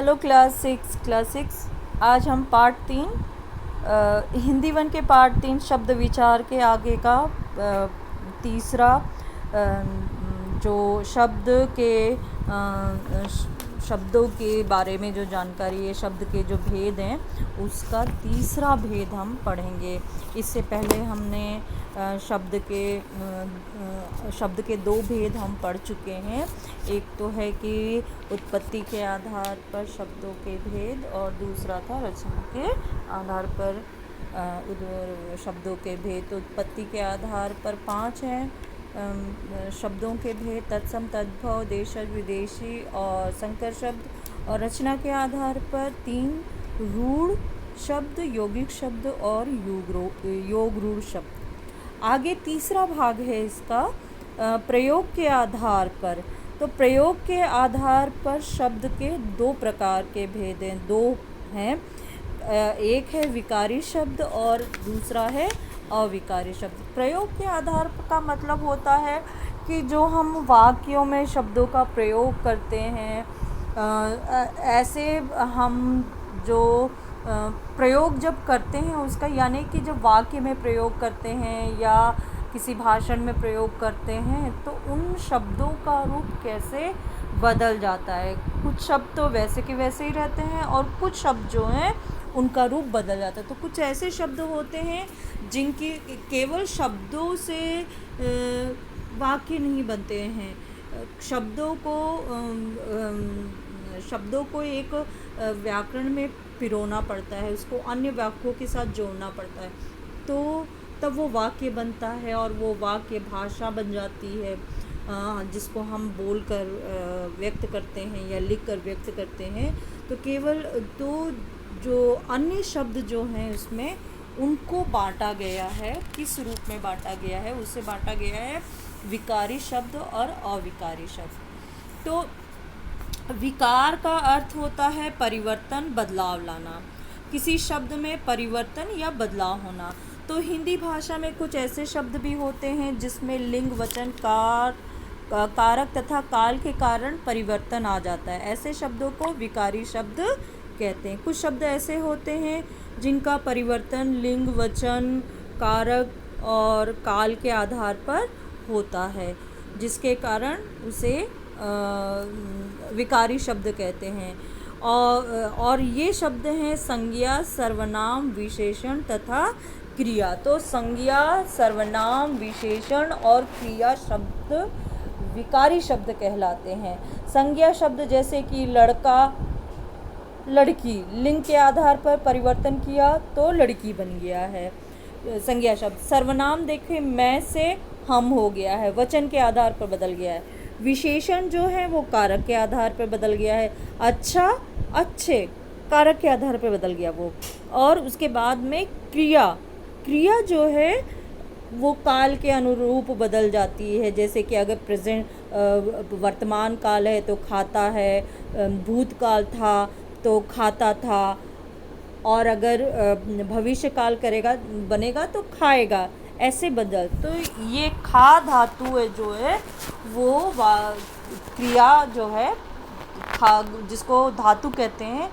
Hello class 6 आज हम part 3 Hindi 1 के पार्ट 3 शब्द विचार के आगे का तीसरा जो शब्दों के बारे में जो जानकारी है, शब्द के जो भेद हैं, उसका तीसरा भेद हम पढ़ेंगे। इससे पहले हमने शब्द के दो भेद हम पढ़ चुके हैं। एक तो है कि उत्पत्ति के आधार पर शब्दों के भेद, और दूसरा था रचना के आधार पर शब्दों के भेद। तो उत्पत्ति के आधार पर 5 हैं शब्दों के भेद: तत्सम, तद्भव, देशज, विदेशी और संकर शब्द। और रचना के आधार पर 3 रूढ़ शब्द, यौगिक शब्द और योग रूढ़ शब्द। आगे तीसरा भाग है इसका प्रयोग के आधार पर। तो प्रयोग के आधार पर शब्द के 2 प्रकार के भेद हैं, 2 हैं। एक है विकारी शब्द और दूसरा है अविकारी शब्द। प्रयोग के आधार का मतलब होता है कि जो हम वाक्यों में शब्दों का प्रयोग करते हैं, ऐसे हम जो प्रयोग जब करते हैं उसका, यानी कि जब वाक्य में प्रयोग करते हैं या किसी भाषण में प्रयोग करते हैं, तो उन शब्दों का रूप कैसे बदल जाता है। कुछ शब्द तो वैसे के वैसे ही रहते हैं और कुछ शब्द जो हैं उनका रूप बदल जाता है। तो कुछ ऐसे शब्द होते हैं जिनकी केवल शब्दों से वाक्य नहीं बनते हैं। शब्दों को एक व्याकरण में पिरोना पड़ता है, उसको अन्य वाक्यों के साथ जोड़ना पड़ता है, तो तब वो वाक्य बनता है और वो वाक्य भाषा बन जाती है, जिसको हम बोल कर व्यक्त करते हैं या लिख कर व्यक्त करते हैं। तो जो अन्य शब्द जो हैं उसमें उनको बांटा गया है। किस रूप में बांटा गया है? उससे बांटा गया है विकारी शब्द और अविकारी शब्द। तो विकार का अर्थ होता है परिवर्तन, बदलाव लाना, किसी शब्द में परिवर्तन या बदलाव होना। तो हिंदी भाषा में कुछ ऐसे शब्द भी होते हैं जिसमें लिंग, वचन, कारक तथा काल के कारण परिवर्तन आ जाता है। ऐसे शब्दों को विकारी शब्द कहते हैं। कुछ शब्द ऐसे होते हैं जिनका परिवर्तन लिंग, वचन, कारक और काल के आधार पर होता है, जिसके कारण उसे विकारी शब्द कहते हैं। और ये शब्द हैं संज्ञा, सर्वनाम, विशेषण तथा क्रिया। तो संज्ञा, सर्वनाम, विशेषण और क्रिया शब्द विकारी शब्द कहलाते हैं। संज्ञा शब्द जैसे कि लड़का, लड़की, लिंग के आधार पर परिवर्तन किया तो लड़की बन गया है, संज्ञा शब्द। सर्वनाम देखें, मैं से हम हो गया है, वचन के आधार पर बदल गया है। विशेषण जो है वो कारक के आधार पर बदल गया है, अच्छा, अच्छे, कारक के आधार पर बदल गया वो। और उसके बाद में क्रिया जो है वो काल के अनुरूप बदल जाती है। जैसे कि अगर वर्तमान काल है तो खाता है, भूतकाल था तो खाता था, और अगर भविष्य काल बनेगा तो खाएगा, ऐसे बदल। तो ये खा धातु है जो है वो क्रिया जो है जिसको धातु कहते हैं,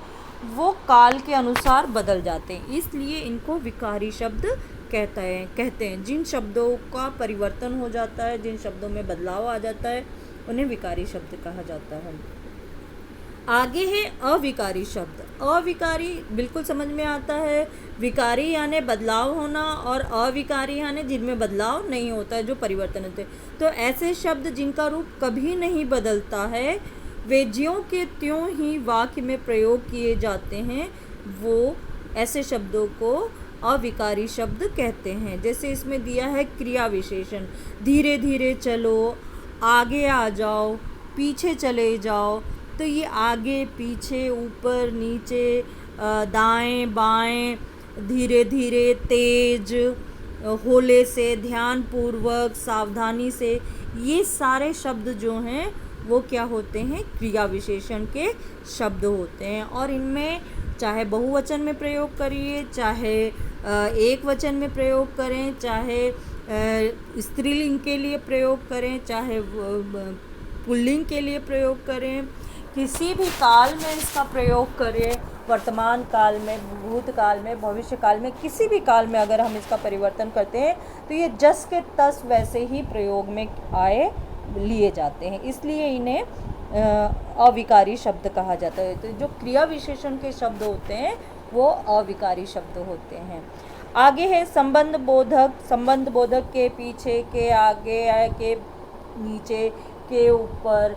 वो काल के अनुसार बदल जाते हैं, इसलिए इनको विकारी शब्द कहते हैं। जिन शब्दों का परिवर्तन हो जाता है, जिन शब्दों में बदलाव आ जाता है, उन्हें विकारी शब्द कहा जाता है। आगे है अविकारी शब्द। अविकारी बिल्कुल समझ में आता है। विकारी यानी बदलाव होना, और अविकारी यानी जिनमें बदलाव नहीं होता है, जो परिवर्तन होते हैं। तो ऐसे शब्द जिनका रूप कभी नहीं बदलता है, वे ज्यों के त्यों ही वाक्य में प्रयोग किए जाते हैं, वो ऐसे शब्दों को अविकारी शब्द कहते हैं। जैसे इसमें दिया है क्रिया विशेषण: धीरे धीरे चलो, आगे आ जाओ, पीछे चले जाओ। तो ये आगे, पीछे, ऊपर, नीचे, दाएं, बाएं, धीरे धीरे, तेज, होले से, ध्यानपूर्वक, सावधानी से, ये सारे शब्द जो हैं वो क्या होते हैं? क्रिया विशेषण के शब्द होते हैं। और इनमें चाहे बहुवचन में प्रयोग करिए, चाहे एक वचन में प्रयोग करें, चाहे स्त्रीलिंग के लिए प्रयोग करें, चाहे पुल्लिंग के लिए प्रयोग करें, किसी भी काल में इसका प्रयोग करें, वर्तमान काल में, भूतकाल में, भविष्य काल में, किसी भी काल में अगर हम इसका परिवर्तन करते हैं तो ये जस के तस वैसे ही प्रयोग में आए लिए जाते हैं, इसलिए इन्हें अविकारी शब्द कहा जाता है। तो जो क्रिया विशेषण के शब्द होते हैं वो अविकारी शब्द होते हैं। आगे है संबंध बोधक। संबंध बोधक के पीछे, के आगे, के नीचे, के ऊपर,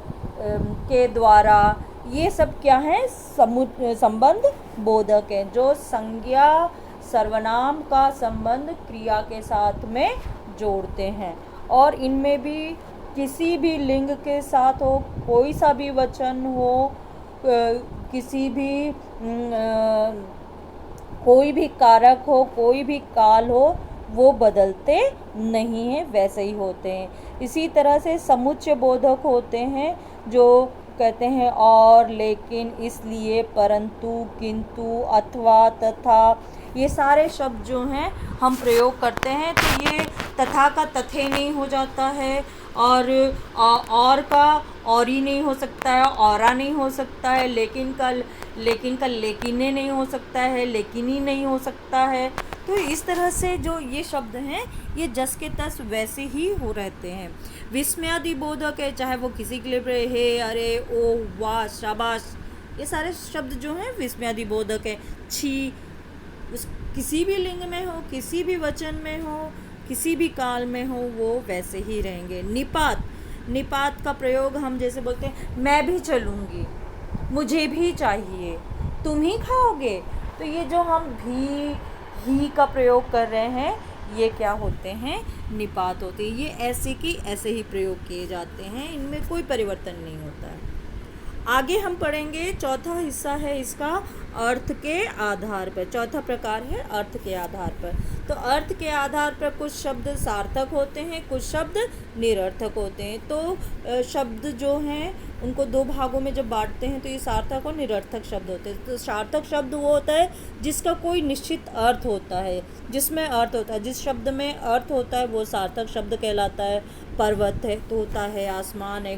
के द्वारा, ये सब क्या है? संबंध बोधक है, जो संज्ञा सर्वनाम का संबंध क्रिया के साथ में जोड़ते हैं। और इनमें भी किसी भी लिंग के साथ हो, कोई सा भी वचन हो, किसी भी कोई भी कारक हो, कोई भी काल हो, वो बदलते नहीं हैं, वैसे ही होते हैं। इसी तरह से समुच्चय बोधक होते हैं, जो कहते हैं और, लेकिन, इसलिए, परंतु, किंतु, अथवा, तथा, ये सारे शब्द जो हैं हम प्रयोग करते हैं तो ये तथा का तथे नहीं हो जाता है, और का और ही नहीं हो सकता है, औरा नहीं हो सकता है, लेकिन का लेकिने नहीं हो सकता है, लेकिन ही नहीं हो सकता है। तो इस तरह से जो ये शब्द हैं ये जस के तस वैसे ही हो रहते हैं। विस्मयादि बोधक है, चाहे वो किसी के लिए हे, अरे, ओ, वाह, शाबाश, ये सारे शब्द जो हैं विस्मयादि बोधक है। छी, किसी भी लिंग में हो, किसी भी वचन में हो, किसी भी काल में हो, वो वैसे ही रहेंगे। निपात, निपात का प्रयोग हम जैसे बोलते हैं मैं भी चलूँगी, मुझे भी चाहिए, तुम ही खाओगे, तो ये जो हम भी, ही का प्रयोग कर रहे हैं ये क्या होते हैं? निपात होते हैं। ये ऐसे की ऐसे ही प्रयोग किए जाते हैं, इनमें कोई परिवर्तन नहीं होता है। आगे हम पढ़ेंगे, चौथा हिस्सा है इसका अर्थ के आधार पर। चौथा प्रकार है अर्थ के आधार पर। तो अर्थ के आधार पर कुछ शब्द सार्थक होते हैं, कुछ शब्द निरर्थक होते हैं। तो शब्द जो हैं उनको दो भागों में जब बांटते हैं तो ये सार्थक और निरर्थक शब्द होते हैं। तो सार्थक शब्द वो होता है जिसका कोई निश्चित अर्थ होता है, जिसमें अर्थ होता है, जिस शब्द में अर्थ होता है वो सार्थक शब्द कहलाता है। पर्वत है, तोता है, आसमान है,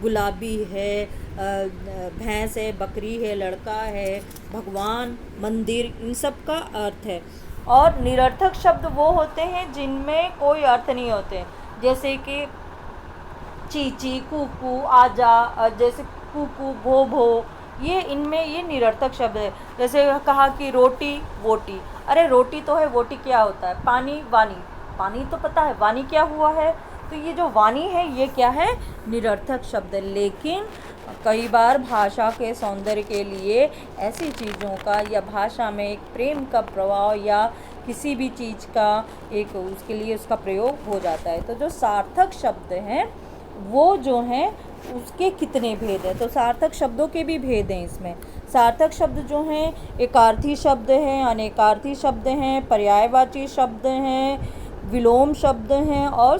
गुलाबी है, भैंस है, बकरी है, लड़का है, भगवान, मंदिर, इन सब का अर्थ है। और निरर्थक शब्द वो होते हैं जिनमें कोई अर्थ नहीं होते, जैसे कि चीची, कुकू, आजा, जैसे कुकू, भो भो, ये इनमें ये निरर्थक शब्द है। जैसे कहा कि रोटी, वोटी, अरे रोटी तो है, वोटी क्या होता है? पानी, वानी, पानी तो पता है, वानी क्या हुआ है? तो ये जो वानी है ये क्या है? निरर्थक शब्द है। लेकिन कई बार भाषा के सौंदर्य के लिए ऐसी चीज़ों का या भाषा में एक प्रेम का प्रभाव या किसी भी चीज़ का एक उसके लिए उसका प्रयोग हो जाता है। तो जो सार्थक शब्द हैं वो जो हैं उसके कितने भेद हैं? तो सार्थक शब्दों के भी भेद हैं इसमें। सार्थक शब्द जो हैं एकार्थी शब्द हैं, अनेकार्थी शब्द हैं, पर्यायवाची शब्द हैं, विलोम शब्द हैं और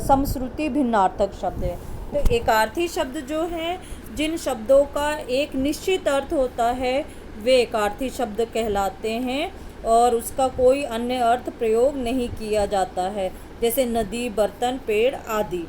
समश्रुति भिन्नार्थक शब्द हैं। तो एकार्थी शब्द जो हैं जिन शब्दों का एक निश्चित अर्थ होता है वे एकार्थी शब्द कहलाते हैं और उसका कोई अन्य अर्थ प्रयोग नहीं किया जाता है, जैसे नदी, बर्तन, पेड़ आदि।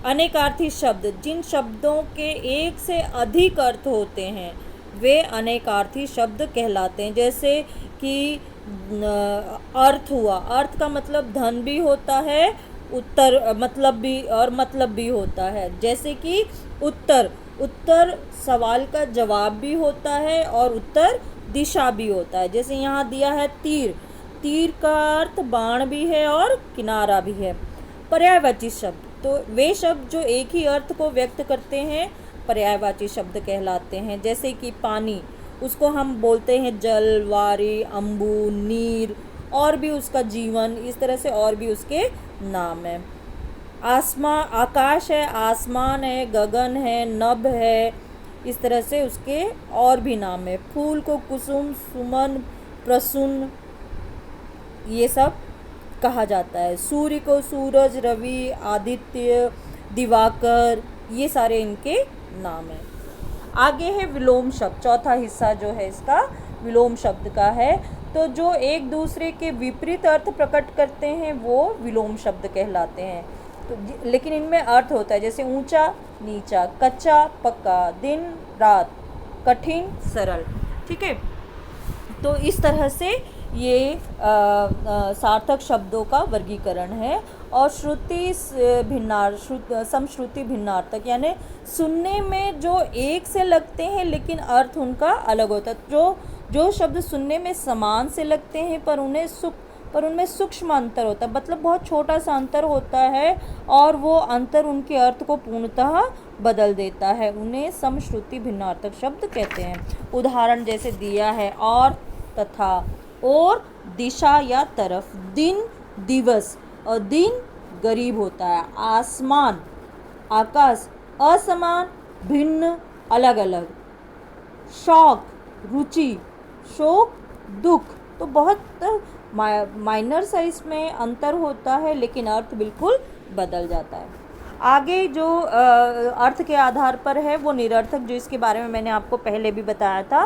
अनेकार्थी शब्द, जिन शब्दों के एक से अधिक अर्थ होते हैं वे अनेकार्थी शब्द कहलाते हैं। जैसे कि अर्थ हुआ, अर्थ का मतलब धन भी होता है, उत्तर मतलब भी और मतलब भी होता है। जैसे कि उत्तर, उत्तर सवाल का जवाब भी होता है और उत्तर दिशा भी होता है। जैसे यहाँ दिया है तीर, तीर का अर्थ बाण भी है और किनारा भी है। पर्यायवाची शब्द, तो वे शब्द जो एक ही अर्थ को व्यक्त करते हैं पर्यायवाची शब्द कहलाते हैं। जैसे कि पानी, उसको हम बोलते हैं जल, वारी, अम्बु, नीर, और भी उसका जीवन, इस तरह से और भी उसके नाम है। आकाश है, आसमान है, गगन है, नभ है, इस तरह से उसके और भी नाम है। फूल को कुसुम, सुमन, प्रसून, ये सब कहा जाता है। सूर्य को सूरज, रवि, आदित्य, दिवाकर, ये सारे इनके नाम हैं। आगे है विलोम शब्द। चौथा हिस्सा जो है इसका विलोम शब्द का है। तो जो एक दूसरे के विपरीत अर्थ प्रकट करते हैं वो विलोम शब्द कहलाते हैं। तो लेकिन इनमें अर्थ होता है, जैसे ऊंचा नीचा, कच्चा पक्का, दिन रात, कठिन सरल। ठीक है, तो इस तरह से ये सार्थक शब्दों का वर्गीकरण है। और श्रुति समश्रुति भिन्नार्थक, यानी सुनने में जो एक से लगते हैं लेकिन अर्थ उनका अलग होता है। जो शब्द सुनने में समान से लगते हैं पर उनमें सूक्ष्म अंतर होता है, मतलब बहुत छोटा सा अंतर होता है और वो अंतर उनके अर्थ को पूर्णतः बदल देता है, उन्हें समश्रुति भिन्नार्थक शब्द कहते हैं। उदाहरण जैसे दिया है, और, तथा, और, दिशा या तरफ, दिन दिवस, और दिन गरीब होता है, आसमान आकाश, असमान भिन्न अलग अलग, शौक रुचि, शोक दुख। तो बहुत माइनर सा इसमें अंतर होता है लेकिन अर्थ बिल्कुल बदल जाता है। आगे जो अर्थ के आधार पर है वो निरर्थक, जो इसके बारे में मैंने आपको पहले भी बताया था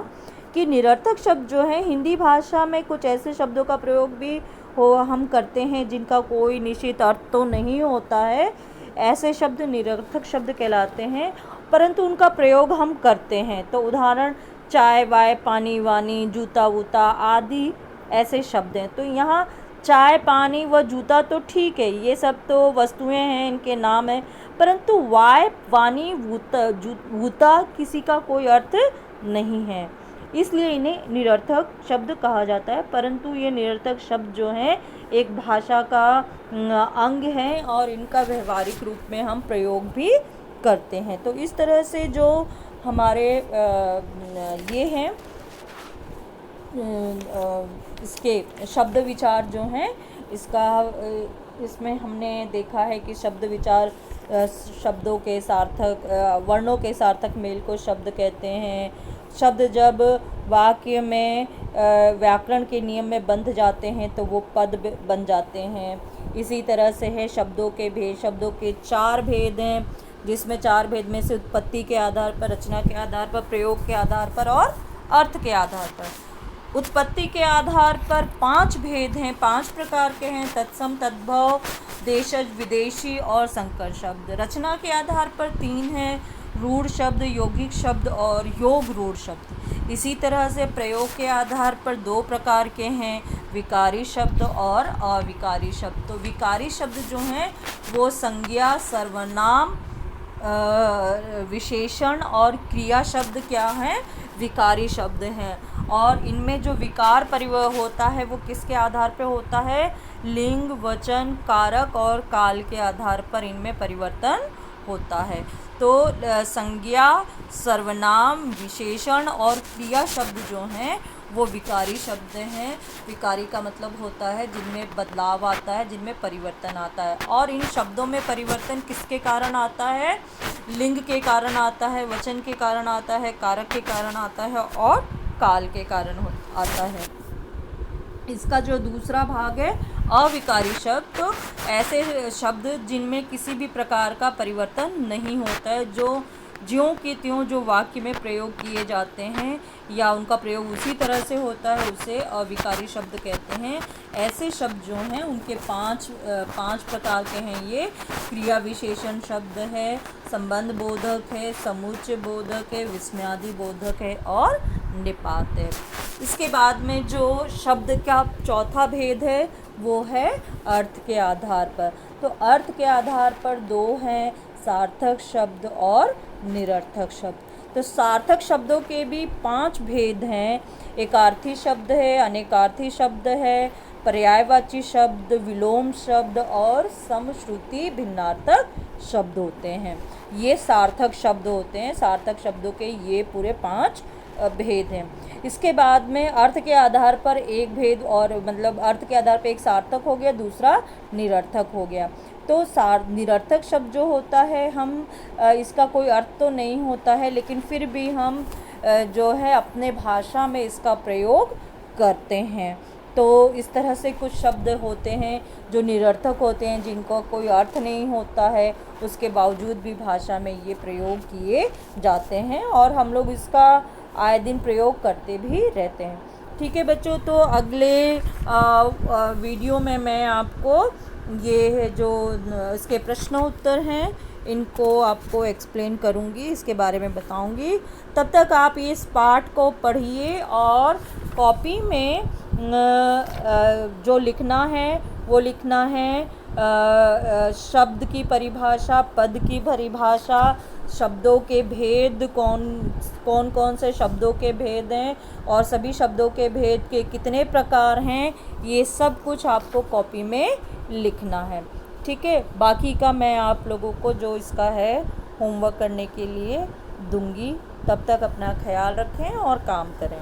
कि निरर्थक शब्द जो है, हिंदी भाषा में कुछ ऐसे शब्दों का प्रयोग भी हम करते हैं जिनका कोई निश्चित अर्थ तो नहीं होता है, ऐसे शब्द निरर्थक शब्द कहलाते हैं, परंतु उनका प्रयोग हम करते हैं। तो उदाहरण चाय वाय, पानी वानी, जूता वूता आदि ऐसे शब्द हैं। तो यहाँ चाय पानी व जूता तो ठीक है, ये सब तो वस्तुएं हैं, इनके नाम हैं, परंतु वाय वानी वूता किसी का कोई अर्थ नहीं है, इसलिए इन्हें निरर्थक शब्द कहा जाता है। परंतु ये निरर्थक शब्द जो हैं एक भाषा का अंग हैं और इनका व्यवहारिक रूप में हम प्रयोग भी करते हैं। तो इस तरह से जो हमारे ये हैं इसके शब्द विचार जो हैं, इसमें हमने देखा है कि शब्द विचार शब्दों के सार्थक वर्णों के सार्थक मेल को शब्द कहते हैं। शब्द जब वाक्य में व्याकरण के नियम में बंध जाते हैं तो वो पद बन जाते हैं। इसी तरह से है शब्दों के भेद। शब्दों के 4 भेद हैं, जिसमें 4 भेद में से उत्पत्ति के आधार पर, रचना के आधार पर, प्रयोग के आधार पर और अर्थ के आधार पर। उत्पत्ति के आधार पर 5 भेद हैं, 5 प्रकार के हैं, तत्सम, तद्भव, देशज, विदेशी और संकर शब्द। रचना के आधार पर 3 हैं, रूढ़ शब्द, यौगिक शब्द और योग रूढ़ शब्द। इसी तरह से प्रयोग के आधार पर 2 प्रकार के हैं, विकारी शब्द और अविकारी शब्द। तो विकारी शब्द जो हैं वो संज्ञा, सर्वनाम, विशेषण और क्रिया शब्द क्या हैं, विकारी शब्द हैं। और इनमें जो विकार परिवह होता है वो किसके आधार पर होता है, लिंग, वचन, कारक और काल के आधार पर इनमें परिवर्तन होता है। तो संज्ञा, सर्वनाम, विशेषण और क्रिया शब्द जो हैं वो विकारी शब्द हैं। विकारी का मतलब होता है जिनमें बदलाव आता है, जिनमें परिवर्तन आता है। और इन शब्दों में परिवर्तन किसके कारण आता है, लिंग के कारण आता है, वचन के कारण आता है, कारक के कारण आता है और काल के कारण आता है। इसका जो दूसरा भाग है अविकारी शब्द, तो ऐसे शब्द जिनमें किसी भी प्रकार का परिवर्तन नहीं होता है, जो ज्यों के त्यों जो वाक्य में प्रयोग किए जाते हैं या उनका प्रयोग उसी तरह से होता है, उसे अविकारी शब्द कहते हैं। ऐसे शब्द जो हैं उनके 5 प्रकार के हैं। ये क्रिया विशेषण शब्द है, संबंध बोधक है, समुच्चय बोधक है, विस्मयादि बोधक है और निपात है। इसके बाद में जो शब्द का चौथा भेद है वो है अर्थ के आधार पर। तो अर्थ के आधार पर 2 हैं, सार्थक शब्द और निरर्थक शब्द। तो सार्थक शब्दों के भी 5 भेद हैं, एकार्थी शब्द है, अनेकार्थी शब्द है, पर्यायवाची शब्द, विलोम शब्द और समश्रुति भिन्नार्थक शब्द होते हैं। ये सार्थक शब्द होते हैं। सार्थक शब्दों के ये पूरे 5 भेद हैं। इसके बाद में अर्थ के आधार पर एक भेद, और मतलब अर्थ के आधार पर एक सार्थक हो गया, दूसरा निरर्थक हो गया। तो निरर्थक शब्द जो होता है, हम इसका कोई अर्थ तो नहीं होता है लेकिन फिर भी हम जो है अपने भाषा में इसका प्रयोग करते हैं। तो इस तरह से कुछ शब्द होते हैं जो निरर्थक होते हैं, जिनको कोई अर्थ नहीं होता है, उसके बावजूद भी भाषा में ये प्रयोग किए जाते हैं और हम लोग इसका आए दिन प्रयोग करते भी रहते हैं। ठीक है बच्चों, तो अगले वीडियो में मैं आपको ये जो इसके प्रश्न उत्तर हैं इनको आपको एक्सप्लेन करूँगी, इसके बारे में बताऊँगी। तब तक आप इस पाठ को पढ़िए और कॉपी में जो लिखना है वो लिखना है शब्द की परिभाषा, पद की परिभाषा, शब्दों के भेद, कौन कौन से शब्दों के भेद हैं और सभी शब्दों के भेद के कितने प्रकार हैं, ये सब कुछ आपको कॉपी में लिखना है। ठीक है, बाकी का मैं आप लोगों को जो इसका है होमवर्क करने के लिए दूंगी। तब तक अपना ख्याल रखें और काम करें।